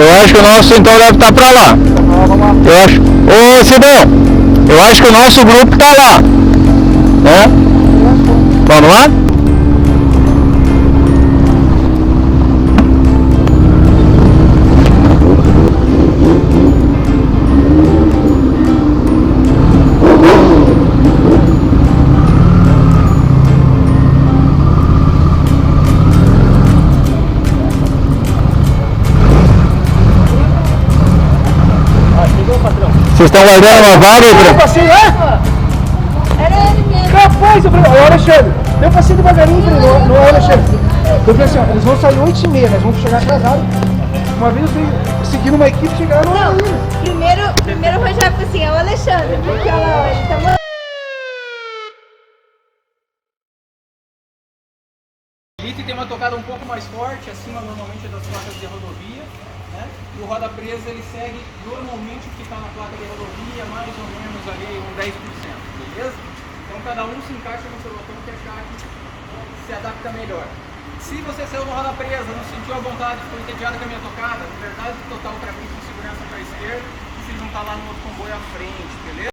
Eu acho que o nosso então deve estar pra lá. Eu acho. Ô Sidão, eu acho que o nosso grupo tá lá. Né? Vamos lá? Vocês estão guardando uma vaga aí pra... Passei, é? Era ele mesmo. Rapaz, eu falei, ô Alexandre, eu passei devagarinho, falei, não é Alexandre. Eu falei assim, ó, eles vão sair 8h30, nós vamos chegar atrasados. Uma vez eu fui seguindo uma equipe, chegaram Não, primeiro o Rogério falou assim, é o Alexandre, porque olha lá, ele tá morando. Tem uma tocada um pouco mais forte, acima normalmente das placas de rodovia, né? E o roda presa ele segue normalmente o que está na placa de rodovia, mais ou menos ali um 10%, beleza? Então cada um se encaixa no seu botão que achar que se adapta melhor. Se você saiu no roda presa, não sentiu a vontade, ficou entediado com a minha tocada, liberdade total para frente com segurança para a esquerda e se juntar lá no outro comboio à frente, beleza?